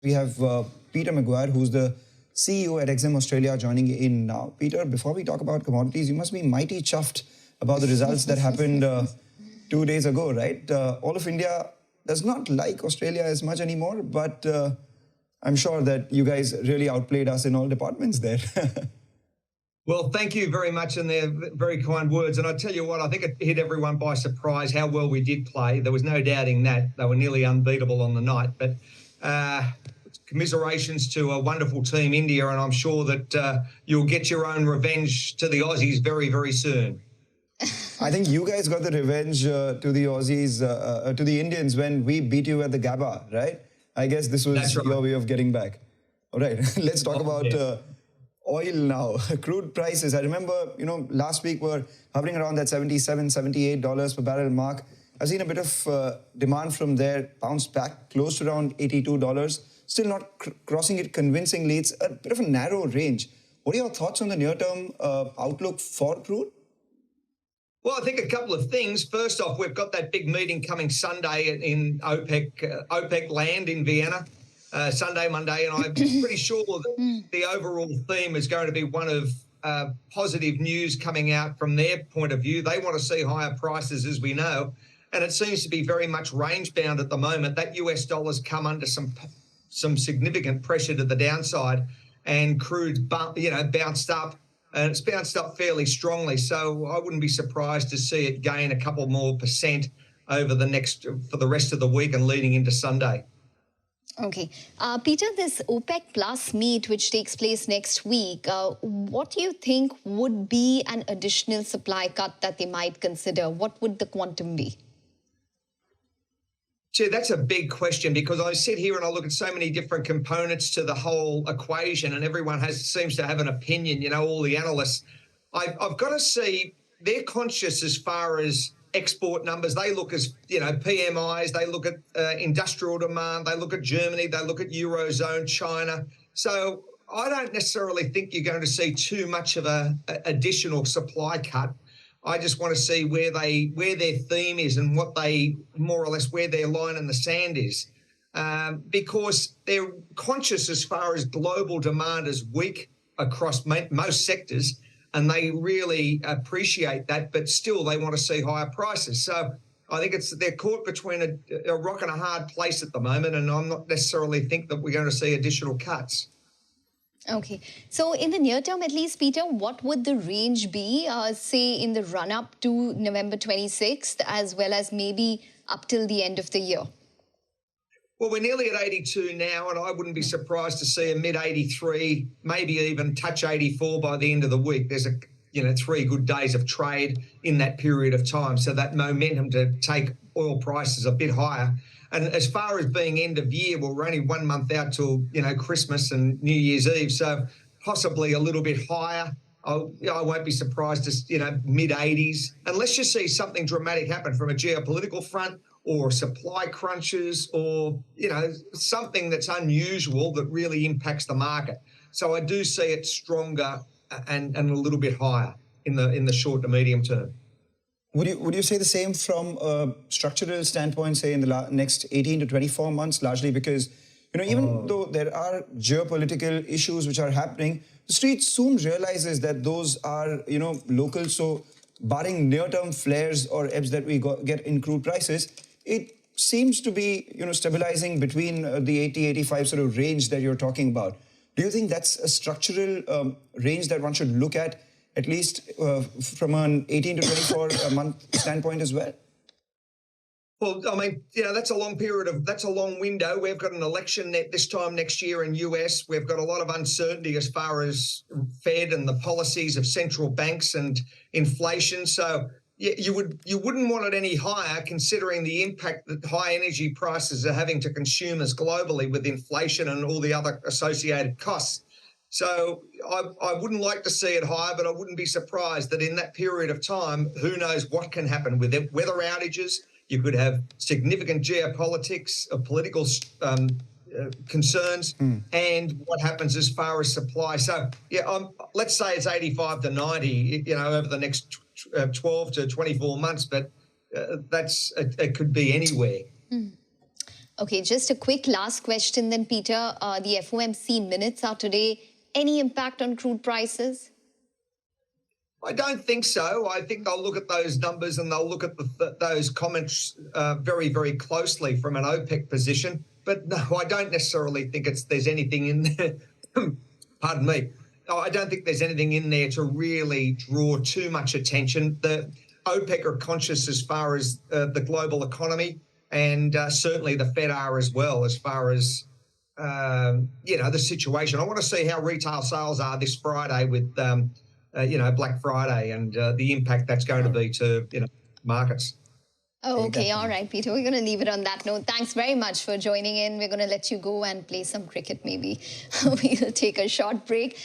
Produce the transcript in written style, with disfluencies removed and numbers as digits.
We have Peter McGuire, who's the CEO at Exim Australia, joining in now. Peter, before we talk about commodities, you must be mighty chuffed about the results that happened 2 days ago, right? All of India does not like Australia as much anymore, but I'm sure that you guys really outplayed us in all departments there. Well, thank you very much, and they're very kind words. And I tell you what, I think it hit everyone by surprise how well we did play. There was no doubting that. They were nearly unbeatable on the night. But commiserations to a wonderful team, India, and I'm sure that you'll get your own revenge to the Aussies very, very soon. I think you guys got the revenge to the Aussies, to the Indians when we beat you at the Gabba, right? I guess this was your way of getting back. All right, let's talk about oil now. Crude prices. I remember, last week we're hovering around that $77, $78 per barrel mark. I've seen a bit of demand from there, bounced back close to around $82. Still not crossing it convincingly. It's a bit of a narrow range. What are your thoughts on the near-term outlook for crude? Well, I think a couple of things. First off, we've got that big meeting coming Sunday in OPEC land in Vienna, Sunday, Monday, and I'm pretty sure that the overall theme is going to be one of positive news coming out from their point of view. They want to see higher prices, as we know, and it seems to be very much range-bound at the moment. That US dollar's come under some significant pressure to the downside, and crude's bounced up. And it's bounced up fairly strongly, so I wouldn't be surprised to see it gain a couple more percent over for the rest of the week and leading into Sunday. Okay. Peter, this OPEC Plus meet, which takes place next week, what do you think would be an additional supply cut that they might consider? What would the quantum be? Gee, that's a big question, because I sit here and I look at so many different components to the whole equation, and everyone seems to have an opinion, all the analysts. I've got to see, they're conscious as far as export numbers. They look as, PMIs, they look at industrial demand, they look at Germany, they look at Eurozone, China. So I don't necessarily think you're going to see too much of a additional supply cut. I just want to see where their theme is and what they more or less where their line in the sand is, because they're conscious as far as global demand is weak across most sectors, and they really appreciate that. But still, they want to see higher prices. So I think they're caught between a rock and a hard place at the moment, and I'm not necessarily think that we're going to see additional cuts. Okay. So in the near term, at least, Peter, what would the range be, say, in the run-up to November 26th, as well as maybe up till the end of the year? Well, we're nearly at 82 now, and I wouldn't be surprised to see a mid-83, maybe even touch 84 by the end of the week. There's 3 good days of trade in that period of time, so that momentum to take oil prices a bit higher. And as far as being end of year, well, we're only 1 month out till, Christmas and New Year's Eve. So possibly a little bit higher. I won't be surprised to, mid-80s, unless you see something dramatic happen from a geopolitical front or supply crunches or, something that's unusual that really impacts the market. So I do see it stronger and a little bit higher in the short to medium term. Would you say the same from a structural standpoint, say in the next 18 to 24 months, largely because, even though there are geopolitical issues which are happening, the street soon realizes that those are, local. So barring near-term flares or ebbs that we get in crude prices, it seems to be, stabilizing between the 80, 85 sort of range that you're talking about. Do you think that's a structural range that one should look at least from an 18 to 24 month standpoint as well? Well, I mean, that's a long that's a long window. We've got an election this time next year in US. We've got a lot of uncertainty as far as Fed and the policies of central banks and inflation. So you wouldn't want it any higher, considering the impact that high energy prices are having to consumers globally with inflation and all the other associated costs. So I wouldn't like to see it higher, but I wouldn't be surprised that in that period of time, who knows what can happen with it. Weather outages, you could have significant geopolitics, political concerns, and what happens as far as supply. So, let's say it's 85 to 90, over the next 12 to 24 months, but it could be anywhere. Okay, just a quick last question then, Peter. The FOMC minutes are today. Any impact on crude prices? I don't think so. I think they'll look at those numbers and they'll look at those comments very, very closely from an OPEC position. But no, I don't necessarily think there's anything in there. Pardon me. I don't think there's anything in there to really draw too much attention. The OPEC are conscious as far as the global economy, and certainly the Fed are as well, as far as the situation. I want to see how retail sales are this Friday with Black Friday and the impact that's going to be to markets. Oh, okay. All right, Peter. We're going to leave it on that note. Thanks very much for joining in. We're going to let you go and play some cricket maybe. We'll take a short break.